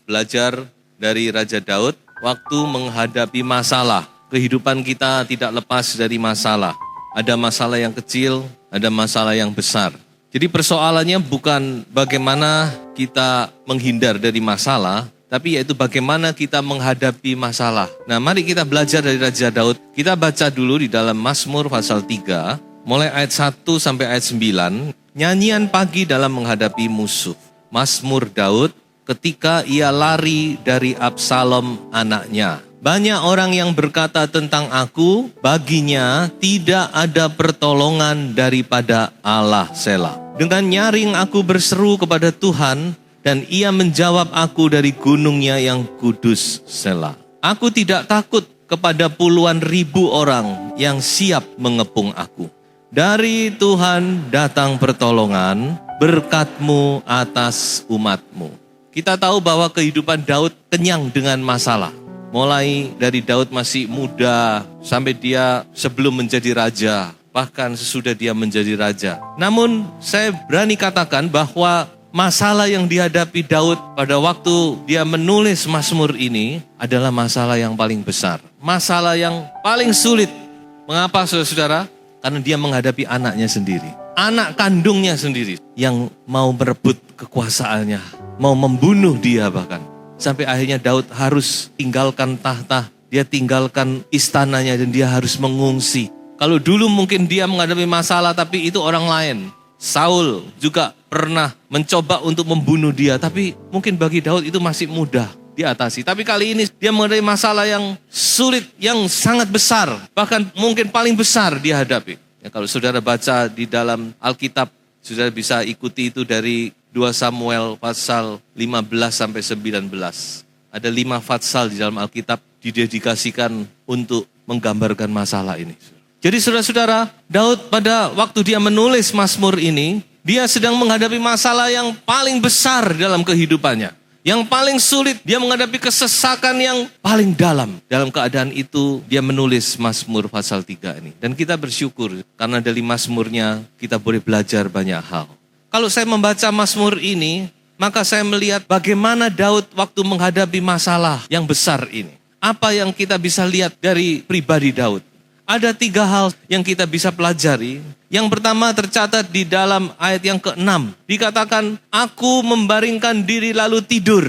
belajar dari Raja Daud waktu menghadapi masalah. Kehidupan kita tidak lepas dari masalah. Ada masalah yang kecil, ada masalah yang besar. Jadi persoalannya bukan bagaimana kita menghindar dari masalah, tapi yaitu bagaimana kita menghadapi masalah. Nah, mari kita belajar dari Raja Daud. Kita baca dulu di dalam Mazmur pasal 3, mulai ayat 1 sampai ayat 9. Nyanyian pagi dalam menghadapi musuh. Mazmur Daud ketika ia lari dari Absalom anaknya. Banyak orang yang berkata tentang aku, baginya tidak ada pertolongan daripada Allah. Selah. Dengan nyaring aku berseru kepada Tuhan, dan ia menjawab aku dari gunungnya yang kudus. Selah. Aku tidak takut kepada puluhan ribu orang yang siap mengepung aku. Dari Tuhan datang pertolongan, berkat-Mu atas umat-Mu. Kita tahu bahwa kehidupan Daud kenyang dengan masalah. Mulai dari Daud masih muda, sampai dia sebelum menjadi raja, bahkan sesudah dia menjadi raja. Namun saya berani katakan bahwa masalah yang dihadapi Daud pada waktu dia menulis Mazmur ini adalah masalah yang paling besar. Masalah yang paling sulit. Mengapa saudara-saudara? Karena dia menghadapi anaknya sendiri. Anak kandungnya sendiri yang mau merebut kekuasaannya, mau membunuh dia bahkan. Sampai akhirnya Daud harus tinggalkan tahta, dia tinggalkan istananya dan dia harus mengungsi. Kalau dulu mungkin dia menghadapi masalah tapi itu orang lain. Saul juga pernah mencoba untuk membunuh dia, tapi mungkin bagi Daud itu masih mudah diatasi. Tapi kali ini dia menghadapi masalah yang sulit, yang sangat besar, bahkan mungkin paling besar dia hadapi. Ya, kalau saudara baca di dalam Alkitab, saudara bisa ikuti itu dari 2 Samuel pasal 15 sampai 19. Ada 5 fatsal di dalam Alkitab didedikasikan untuk menggambarkan masalah ini. Jadi saudara-saudara, Daud pada waktu dia menulis Mazmur ini, dia sedang menghadapi masalah yang paling besar dalam kehidupannya. Yang paling sulit, dia menghadapi kesesakan yang paling dalam. Dalam keadaan itu, dia menulis Mazmur pasal 3 ini. Dan kita bersyukur, karena dari Mazmurnya kita boleh belajar banyak hal. Kalau saya membaca Mazmur ini, maka saya melihat bagaimana Daud waktu menghadapi masalah yang besar ini. Apa yang kita bisa lihat dari pribadi Daud? Ada 3 hal yang kita bisa pelajari. Yang pertama tercatat di dalam ayat yang ke-6. Dikatakan, aku membaringkan diri lalu tidur.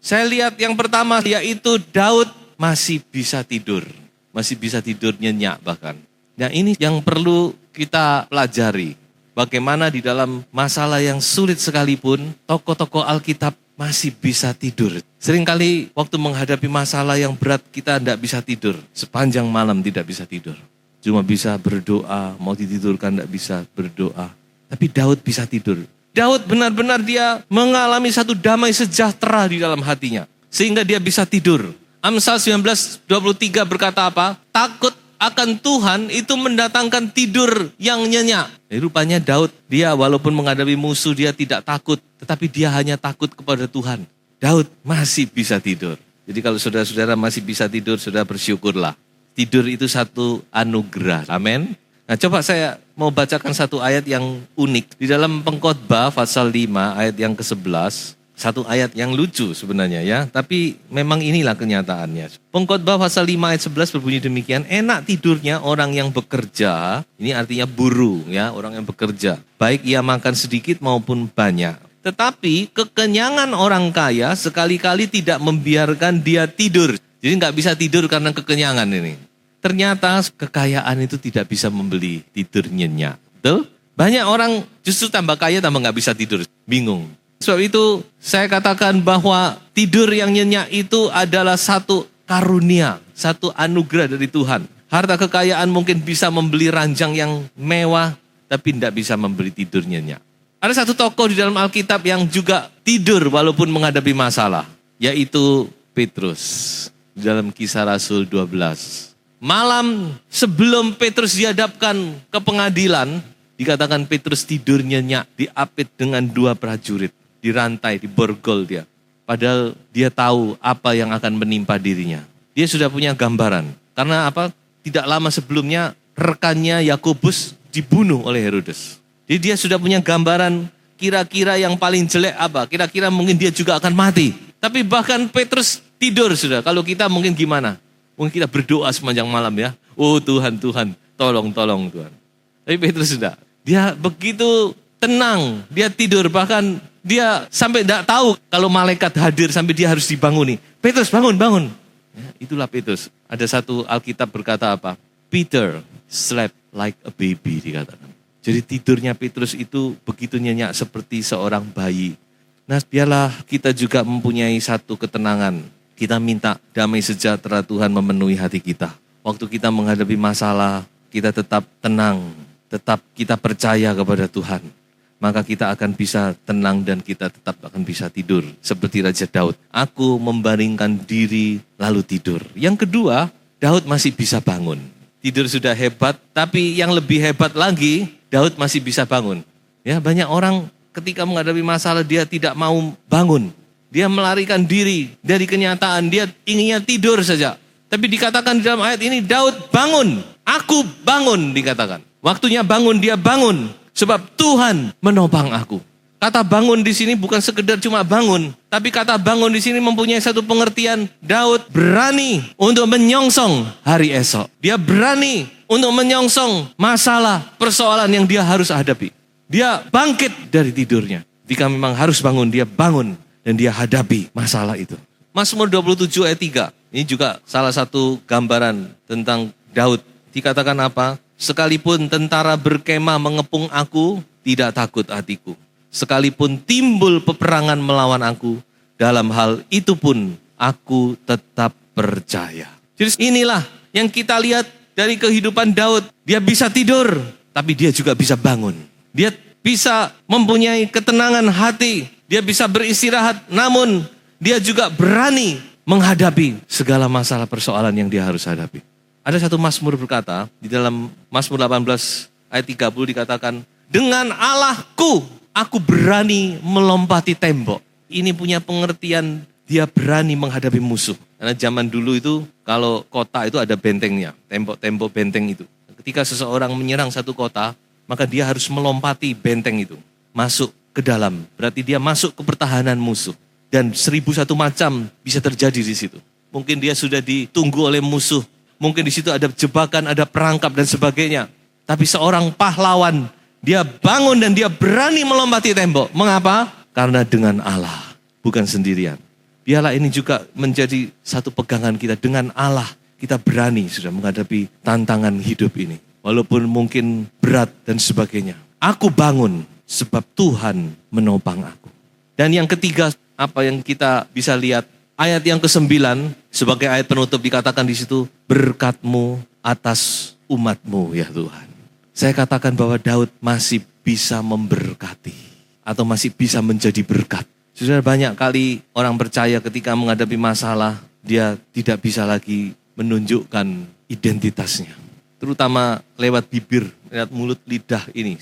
Saya lihat yang pertama yaitu Daud masih bisa tidur. Masih bisa tidur nyenyak bahkan. Nah ini yang perlu kita pelajari. Bagaimana di dalam masalah yang sulit sekalipun, tokoh-tokoh Alkitab masih bisa tidur. Seringkali waktu menghadapi masalah yang berat kita tidak bisa tidur. Sepanjang malam tidak bisa tidur. Cuma bisa berdoa, mau ditidurkan tidak bisa berdoa. Tapi Daud bisa tidur. Daud benar-benar dia mengalami satu damai sejahtera di dalam hatinya. Sehingga dia bisa tidur. Amsal 19:23 berkata apa? Takut akan Tuhan itu mendatangkan tidur yang nyenyak. Jadi rupanya Daud, dia walaupun menghadapi musuh dia tidak takut. Tetapi dia hanya takut kepada Tuhan. Daud masih bisa tidur. Jadi kalau saudara-saudara masih bisa tidur, saudara bersyukurlah. Tidur itu satu anugerah. Amin. Nah coba saya mau bacakan satu ayat yang unik. Di dalam Pengkhotbah pasal 5 ayat yang ke-11. Satu ayat yang lucu sebenarnya ya. Tapi memang inilah kenyataannya. Pengkhotbah pasal 5 ayat 11 berbunyi demikian. Enak tidurnya orang yang bekerja. Ini artinya buruh ya, orang yang bekerja. Baik ia makan sedikit maupun banyak. Tetapi kekenyangan orang kaya sekali-kali tidak membiarkan dia tidur. Jadi nggak bisa tidur karena kekenyangan ini. Ternyata kekayaan itu tidak bisa membeli tidur nyenyak. Betul? Banyak orang justru tambah kaya tambah nggak bisa tidur. Bingung. Sebab itu saya katakan bahwa tidur yang nyenyak itu adalah satu karunia, satu anugerah dari Tuhan. Harta kekayaan mungkin bisa membeli ranjang yang mewah, tapi tidak bisa membeli tidur nyenyak. Ada satu tokoh di dalam Alkitab yang juga tidur walaupun menghadapi masalah, yaitu Petrus. Di dalam Kisah Rasul 12. Malam sebelum Petrus dihadapkan ke pengadilan, dikatakan Petrus tidur nyenyak, diapit dengan 2 prajurit. Dirantai, diborgol dia. Padahal dia tahu apa yang akan menimpa dirinya. Dia sudah punya gambaran. Karena apa? Tidak lama sebelumnya rekannya Yakobus dibunuh oleh Herodes. Jadi dia sudah punya gambaran kira-kira yang paling jelek apa. Kira-kira mungkin dia juga akan mati. Tapi bahkan Petrus tidur sudah. Kalau kita mungkin gimana? Mungkin kita berdoa sepanjang malam ya. Oh Tuhan, tolong Tuhan. Tapi Petrus sudah. Dia begitu tenang, dia tidur. Bahkan dia sampai tidak tahu kalau malaikat hadir sampai dia harus dibanguni. Petrus bangun. Ya, itulah Petrus. Ada satu Alkitab berkata apa? Peter slept like a baby dikatakan. Jadi tidurnya Petrus itu begitu nyenyak seperti seorang bayi. Nah, biarlah kita juga mempunyai satu ketenangan. Kita minta damai sejahtera Tuhan memenuhi hati kita. Waktu kita menghadapi masalah, kita tetap tenang, tetap kita percaya kepada Tuhan. Maka kita akan bisa tenang dan kita tetap akan bisa tidur. Seperti Raja Daud. Aku membaringkan diri lalu tidur. Yang kedua, Daud masih bisa bangun. Tidur sudah hebat, tapi yang lebih hebat lagi, Daud masih bisa bangun. Ya, banyak orang ketika menghadapi masalah dia tidak mau bangun. Dia melarikan diri dari kenyataan, dia inginnya tidur saja. Tapi dikatakan di dalam ayat ini, Daud bangun, aku bangun dikatakan. Waktunya bangun, dia bangun. Sebab Tuhan menopang aku. Kata bangun di sini bukan sekedar cuma bangun. Tapi kata bangun di sini mempunyai satu pengertian. Daud berani untuk menyongsong hari esok. Dia berani untuk menyongsong masalah, persoalan yang dia harus hadapi. Dia bangkit dari tidurnya. Jika memang harus bangun, dia bangun. Dan dia hadapi masalah itu. Mazmur 27 ayat 3. Ini juga salah satu gambaran tentang Daud. Dikatakan apa? Sekalipun tentara berkemah mengepung aku, tidak takut hatiku. Sekalipun timbul peperangan melawan aku, dalam hal itu pun aku tetap percaya. Jadi inilah yang kita lihat dari kehidupan Daud. Dia bisa tidur, tapi dia juga bisa bangun. Dia bisa mempunyai ketenangan hati. Dia bisa beristirahat, namun dia juga berani menghadapi segala masalah persoalan yang dia harus hadapi. Ada satu Mazmur berkata, di dalam Mazmur 18 ayat 30 dikatakan, dengan Allahku aku berani melompati tembok. Ini punya pengertian dia berani menghadapi musuh. Karena zaman dulu itu kalau kota itu ada bentengnya, tembok-tembok benteng itu. Ketika seseorang menyerang satu kota, maka dia harus melompati benteng itu, masuk ke dalam. Berarti dia masuk ke pertahanan musuh. Dan 1001 macam bisa terjadi di situ. Mungkin dia sudah ditunggu oleh musuh. Mungkin di situ ada jebakan, ada perangkap dan sebagainya. Tapi seorang pahlawan, dia bangun dan dia berani melompati tembok. Mengapa? Karena dengan Allah, bukan sendirian. Biarlah ini juga menjadi satu pegangan kita. Dengan Allah, kita berani sudah menghadapi tantangan hidup ini. Walaupun mungkin berat dan sebagainya. Aku bangun sebab Tuhan menopang aku. Dan yang ketiga, apa yang kita bisa lihat, ayat yang ke-9 sebagai ayat penutup dikatakan di situ, berkat-Mu atas umat-Mu ya Tuhan. Saya katakan bahwa Daud masih bisa memberkati atau masih bisa menjadi berkat. Sudah banyak kali orang percaya ketika menghadapi masalah, dia tidak bisa lagi menunjukkan identitasnya. Terutama lewat bibir, lewat mulut, lidah ini.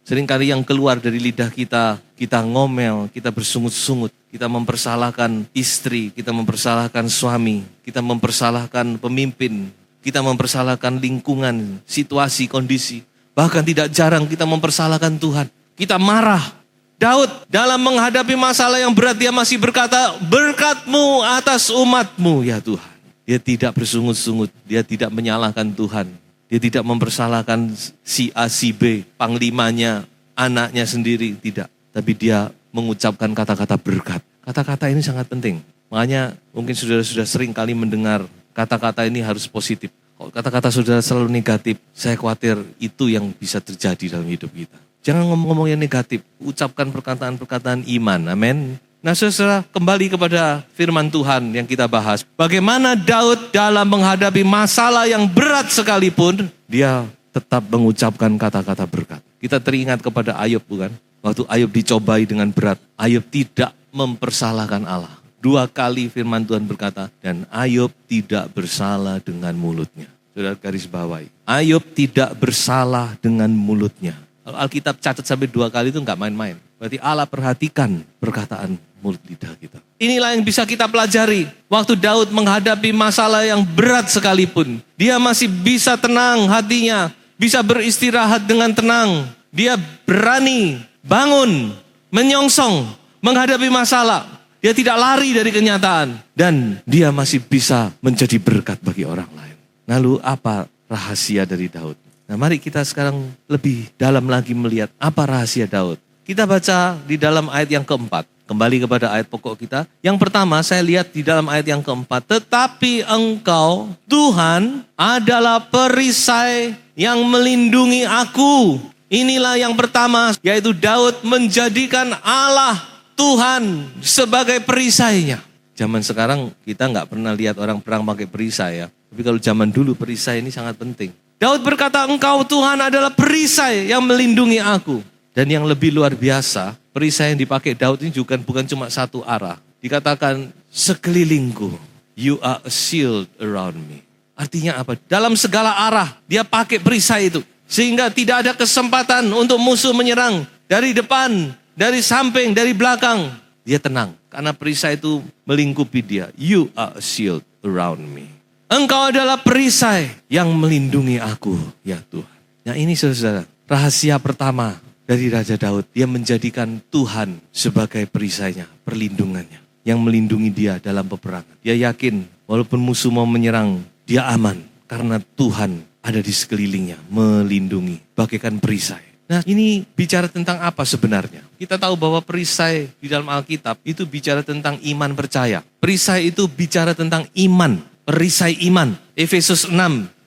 Seringkali yang keluar dari lidah kita, kita ngomel, kita bersungut-sungut, kita mempersalahkan istri, kita mempersalahkan suami, kita mempersalahkan pemimpin, kita mempersalahkan lingkungan, situasi, kondisi. Bahkan tidak jarang kita mempersalahkan Tuhan. Kita marah. Daud dalam menghadapi masalah yang berat, dia masih berkata, berkat-Mu atas umat-Mu ya Tuhan. Dia tidak bersungut-sungut, dia tidak menyalahkan Tuhan. Dia tidak mempersalahkan si A, si B, panglimanya, anaknya sendiri, tidak. Tapi dia mengucapkan kata-kata berkat. Kata-kata ini sangat penting. Makanya mungkin saudara-saudara sering kali mendengar kata-kata ini harus positif. Kalau kata-kata saudara selalu negatif, saya khawatir itu yang bisa terjadi dalam hidup kita. Jangan ngomong-ngomong yang negatif, ucapkan perkataan-perkataan iman, amin. Nah saudara, kembali kepada firman Tuhan yang kita bahas. Bagaimana Daud dalam menghadapi masalah yang berat sekalipun, dia tetap mengucapkan kata-kata berkat. Kita teringat kepada Ayub bukan? Waktu Ayub dicobai dengan berat, Ayub tidak mempersalahkan Allah. 2 kali firman Tuhan berkata, dan Ayub tidak bersalah dengan mulutnya. Saudara garis bawahi. Ayub tidak bersalah dengan mulutnya. Kalau Alkitab catat sampai 2 kali itu enggak main-main. Berarti Allah perhatikan perkataan mulut lidah kita. Inilah yang bisa kita pelajari. Waktu Daud menghadapi masalah yang berat sekalipun, dia masih bisa tenang hatinya, bisa beristirahat dengan tenang. Dia berani bangun, menyongsong, menghadapi masalah. Dia tidak lari dari kenyataan. Dan dia masih bisa menjadi berkat bagi orang lain. Lalu apa rahasia dari Daud? Nah, mari kita sekarang lebih dalam lagi melihat apa rahasia Daud. Kita baca di dalam ayat yang keempat. Kembali kepada ayat pokok kita. Yang pertama saya lihat di dalam ayat yang keempat. Tetapi engkau Tuhan adalah perisai yang melindungi aku. Inilah yang pertama, yaitu Daud menjadikan Allah Tuhan sebagai perisainya. Zaman sekarang kita nggak pernah lihat orang perang pakai perisai ya. Tapi kalau zaman dulu perisai ini sangat penting. Daud berkata, engkau Tuhan adalah perisai yang melindungi aku. Dan yang lebih luar biasa, perisai yang dipakai Daud ini juga bukan cuma satu arah. Dikatakan sekelilingku, you are a shield around me. Artinya apa? Dalam segala arah dia pakai perisai itu. Sehingga tidak ada kesempatan untuk musuh menyerang. Dari depan, dari samping, dari belakang. Dia tenang. Karena perisai itu melingkupi dia. You are a shield around me. Engkau adalah perisai yang melindungi aku, ya Tuhan. Nah ini saudara, rahasia pertama dari Raja Daud. Dia menjadikan Tuhan sebagai perisainya, perlindungannya. Yang melindungi dia dalam peperangan. Dia yakin walaupun musuh mau menyerang, dia aman. Karena Tuhan ada di sekelilingnya, melindungi, bagaikan perisai. Nah ini bicara tentang apa sebenarnya? Kita tahu bahwa perisai di dalam Alkitab itu bicara tentang iman percaya. Perisai itu bicara tentang iman, perisai iman. Efesus 6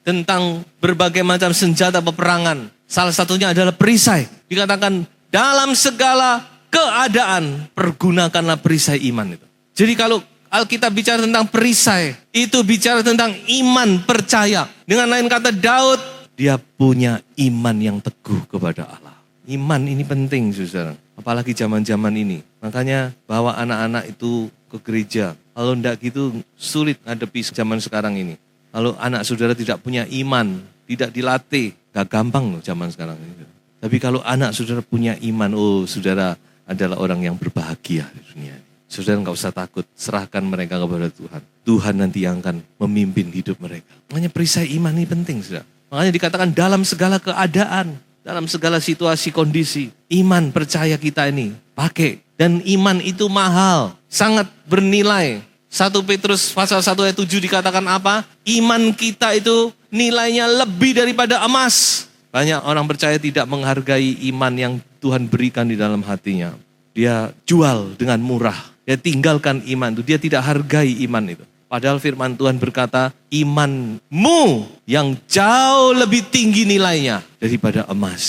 tentang berbagai macam senjata peperangan. Salah satunya adalah perisai. Dikatakan dalam segala keadaan pergunakanlah perisai iman itu. Jadi kalau Alkitab bicara tentang perisai, itu bicara tentang iman percaya. Dengan lain kata Daud, dia punya iman yang teguh kepada Allah. Iman ini penting saudara, apalagi zaman-zaman ini. Makanya bawa anak-anak itu ke gereja. Kalau enggak gitu sulit ngadepi zaman sekarang ini. Kalau anak saudara tidak punya iman, tidak dilatih, gak gampang loh zaman sekarang ini. Tapi kalau anak saudara punya iman, oh saudara adalah orang yang berbahagia di dunia ini. Saudara gak usah takut, serahkan mereka kepada Tuhan. Tuhan nanti yang akan memimpin hidup mereka. Makanya perisai iman ini penting saudara. Makanya dikatakan dalam segala keadaan, dalam segala situasi kondisi, iman percaya kita ini pakai. Dan iman itu mahal, sangat bernilai. 1 Petrus pasal 1 ayat 7 dikatakan apa? Iman kita itu nilainya lebih daripada emas. Banyak orang percaya tidak menghargai iman yang Tuhan berikan di dalam hatinya. Dia jual dengan murah. Dia tinggalkan iman itu. Dia tidak hargai iman itu. Padahal firman Tuhan berkata, imanmu yang jauh lebih tinggi nilainya daripada emas.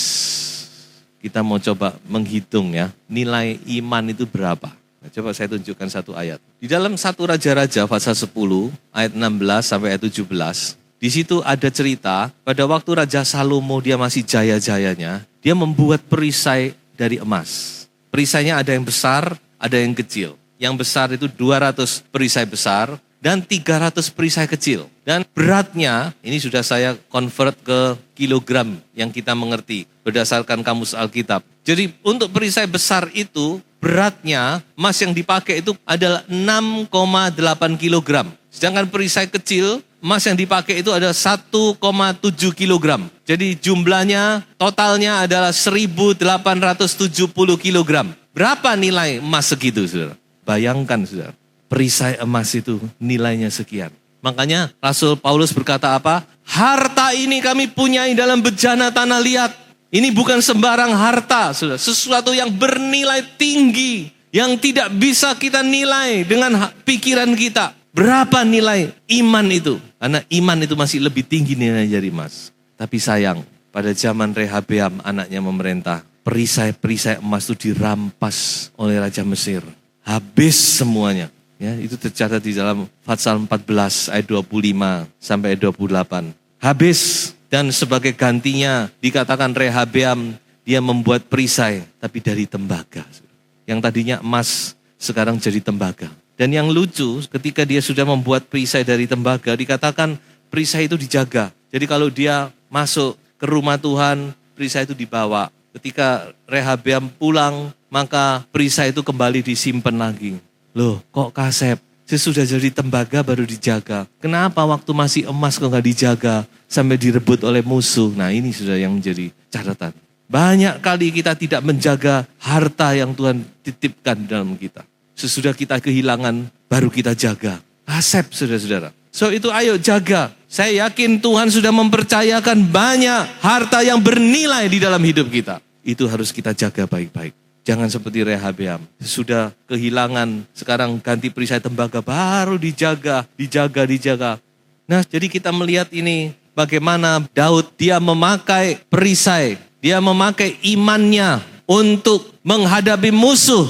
Kita mau coba menghitung ya, nilai iman itu berapa. Nah, coba saya tunjukkan satu ayat. Di dalam 1 Raja-Raja pasal 10 ayat 16 sampai ayat 17. Di situ ada cerita pada waktu Raja Salomo dia masih jaya-jayanya. Dia membuat perisai dari emas. Perisainya ada yang besar, ada yang kecil. Yang besar itu 200 perisai besar dan 300 perisai kecil. Dan beratnya, ini sudah saya convert ke kilogram yang kita mengerti berdasarkan kamus Alkitab. Jadi untuk perisai besar itu beratnya emas yang dipakai itu adalah 6,8 kilogram. Sedangkan perisai kecil emas yang dipakai itu adalah 1,7 kilogram. Jadi jumlahnya totalnya adalah 1.870 kilogram. Berapa nilai emas segitu saudara? Bayangkan saudara, perisai emas itu nilainya sekian. Makanya Rasul Paulus berkata apa? Harta ini kami punyai dalam bejana tanah liat. Ini bukan sembarang harta, saudara. Sesuatu yang bernilai tinggi, yang tidak bisa kita nilai dengan pikiran kita. Berapa nilai iman itu? Karena iman itu masih lebih tinggi nilainya dari emas. Tapi sayang, pada zaman Rehabeam anaknya memerintah, perisai-perisai emas itu dirampas oleh Raja Mesir. Habis semuanya. Ya, itu tercatat di dalam Fatsal 14 ayat 25 sampai 28. Habis dan sebagai gantinya dikatakan Rehabeam dia membuat perisai tapi dari tembaga. Yang tadinya emas sekarang jadi tembaga. Dan yang lucu ketika dia sudah membuat perisai dari tembaga dikatakan perisai itu dijaga. Jadi kalau dia masuk ke rumah Tuhan perisai itu dibawa. Ketika Rehabeam pulang maka perisai itu kembali disimpan lagi. Loh kok kasep? Sesudah jadi tembaga baru dijaga. Kenapa waktu masih emas kok gak dijaga sampai direbut oleh musuh? Nah ini sudah yang menjadi catatan. Banyak kali kita tidak menjaga harta yang Tuhan titipkan dalam kita. Sesudah kita kehilangan, baru kita jaga. Asep, saudara-saudara. So itu ayo jaga. Saya yakin Tuhan sudah mempercayakan banyak harta yang bernilai di dalam hidup kita. Itu harus kita jaga baik-baik. Jangan seperti Rehabeam. Sudah kehilangan, sekarang ganti perisai tembaga, baru dijaga. Nah, jadi kita melihat ini bagaimana Daud, dia memakai perisai. Dia memakai imannya untuk menghadapi musuh.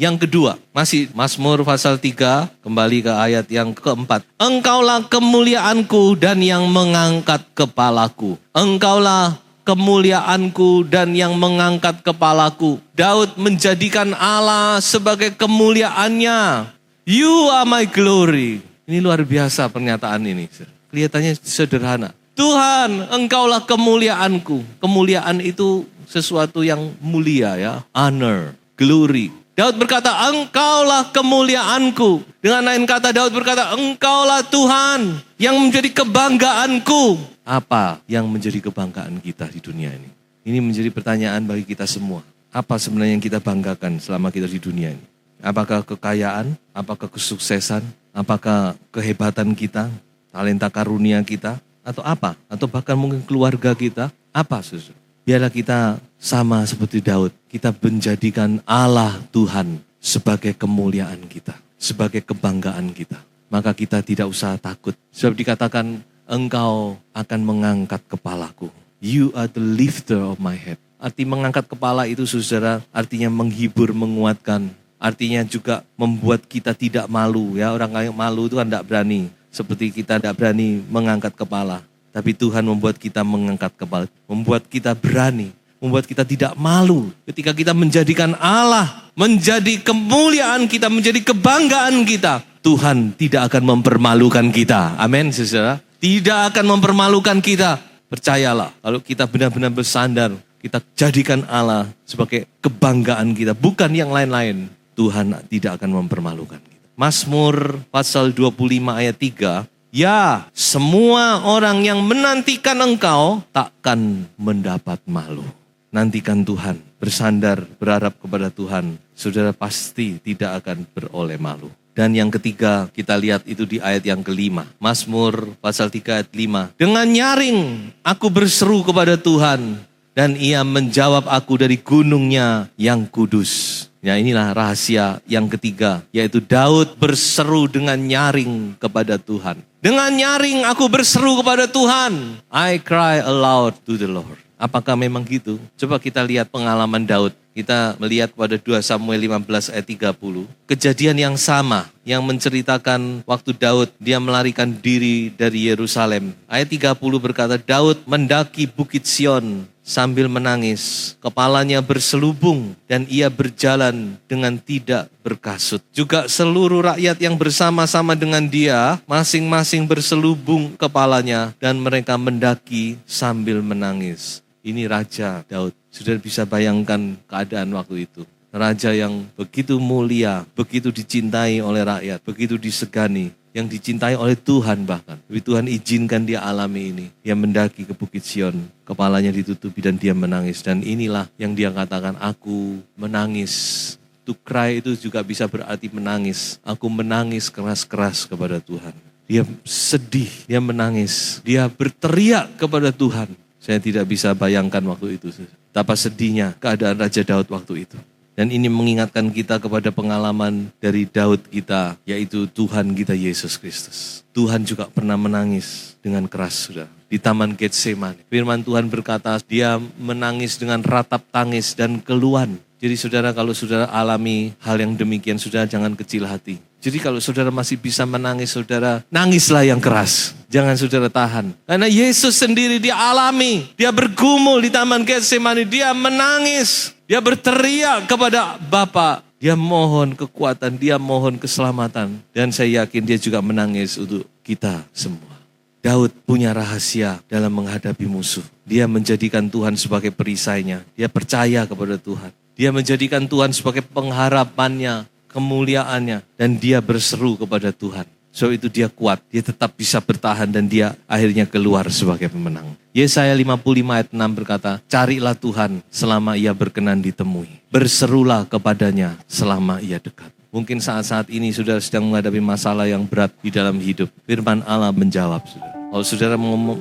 Yang kedua, masih Mazmur pasal 3, kembali ke ayat yang keempat. Engkaulah kemuliaanku dan yang mengangkat kepalaku. Engkaulah kemuliaanku dan yang mengangkat kepalaku. Daud menjadikan Allah sebagai kemuliaannya. You are my glory. Ini luar biasa pernyataan ini. Kelihatannya sederhana. Tuhan, engkaulah kemuliaanku. Kemuliaan itu sesuatu yang mulia ya. Honor, glory. Daud berkata, engkaulah kemuliaanku. Dengan lain kata, Daud berkata, engkaulah Tuhan yang menjadi kebanggaanku. Apa yang menjadi kebanggaan kita di dunia ini? Ini menjadi pertanyaan bagi kita semua. Apa sebenarnya yang kita banggakan selama kita di dunia ini? Apakah kekayaan? Apakah kesuksesan? Apakah kehebatan kita? Talenta karunia kita? Atau apa? Atau bahkan mungkin keluarga kita? Apa, saudara? Biarlah kita sama seperti Daud. Kita menjadikan Allah Tuhan sebagai kemuliaan kita. Sebagai kebanggaan kita. Maka kita tidak usah takut. Sebab dikatakan, engkau akan mengangkat kepalaku. You are the lifter of my head. Arti mengangkat kepala itu, saudara, artinya menghibur, menguatkan. Artinya juga membuat kita tidak malu. Ya, orang yang malu itu kan tidak berani. Seperti kita tidak berani mengangkat kepala. Tapi Tuhan membuat kita mengangkat kepala. Membuat kita berani. Membuat kita tidak malu. Ketika kita menjadikan Allah menjadi kemuliaan kita, menjadi kebanggaan kita. Tuhan tidak akan mempermalukan kita. Amin, saudara. Tidak akan mempermalukan kita. Percayalah, kalau kita benar-benar bersandar, kita jadikan Allah sebagai kebanggaan kita. Bukan yang lain-lain. Tuhan tidak akan mempermalukan kita. Mazmur pasal 25 ayat 3. Ya, semua orang yang menantikan engkau takkan mendapat malu. Nantikan Tuhan, bersandar, berharap kepada Tuhan. Saudara pasti tidak akan beroleh malu. Dan yang ketiga, kita lihat itu di ayat yang kelima. Mazmur pasal 3 ayat 5. Dengan nyaring aku berseru kepada Tuhan, dan ia menjawab aku dari gunungnya yang kudus. Ya, inilah rahasia yang ketiga, yaitu Daud berseru dengan nyaring kepada Tuhan. Dengan nyaring aku berseru kepada Tuhan. I cry aloud to the Lord. Apakah memang gitu? Coba kita lihat pengalaman Daud. Kita melihat pada 2 Samuel 15 ayat 30. Kejadian yang sama yang menceritakan waktu Daud dia melarikan diri dari Yerusalem. Ayat 30 berkata, Daud mendaki Bukit Sion sambil menangis. Kepalanya berselubung dan ia berjalan dengan tidak berkasut. Juga seluruh rakyat yang bersama-sama dengan dia masing-masing berselubung kepalanya dan mereka mendaki sambil menangis. Ini Raja Daud. Sudah bisa bayangkan keadaan waktu itu. Raja yang begitu mulia, begitu dicintai oleh rakyat, begitu disegani, yang dicintai oleh Tuhan bahkan. Tapi Tuhan izinkan dia alami ini. Dia mendaki ke Bukit Sion, kepalanya ditutupi dan dia menangis. Dan inilah yang dia katakan, aku menangis. To cry itu juga bisa berarti menangis. Aku menangis keras-keras kepada Tuhan. Dia sedih, dia menangis, dia berteriak kepada Tuhan. Saya tidak bisa bayangkan waktu itu. Betapa sedihnya keadaan Raja Daud waktu itu. Dan ini mengingatkan kita kepada pengalaman dari Daud kita, yaitu Tuhan kita Yesus Kristus. Tuhan juga pernah menangis dengan keras, sudah di Taman Getsemani. Firman Tuhan berkata, dia menangis dengan ratap tangis dan keluhan. Jadi saudara, kalau saudara alami hal yang demikian, saudara jangan kecil hati. Jadi kalau saudara masih bisa menangis, saudara nangislah yang keras. Jangan saudara tahan. Karena Yesus sendiri dia alami. Dia bergumul di Taman Getsemani. Dia menangis. Dia berteriak kepada Bapa. Dia mohon kekuatan. Dia mohon keselamatan. Dan saya yakin dia juga menangis untuk kita semua. Daud punya rahasia dalam menghadapi musuh. Dia menjadikan Tuhan sebagai perisainya. Dia percaya kepada Tuhan. Dia menjadikan Tuhan sebagai pengharapannya, kemuliaannya. Dan dia berseru kepada Tuhan. So itu dia kuat, dia tetap bisa bertahan dan dia akhirnya keluar sebagai pemenang. Yesaya 55 ayat 6 berkata, carilah Tuhan selama ia berkenan ditemui. Berserulah kepadanya selama ia dekat. Mungkin saat-saat ini saudara sedang menghadapi masalah yang berat di dalam hidup. Firman Allah menjawab saudara. Kalau saudara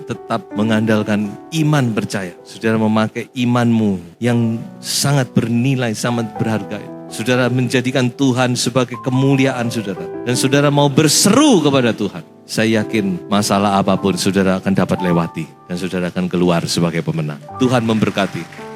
tetap mengandalkan iman percaya, saudara memakai imanmu yang sangat bernilai, sangat berharga. Saudara menjadikan Tuhan sebagai kemuliaan saudara. Dan saudara mau berseru kepada Tuhan. Saya yakin masalah apapun saudara akan dapat lewati. Dan saudara akan keluar sebagai pemenang. Tuhan memberkati.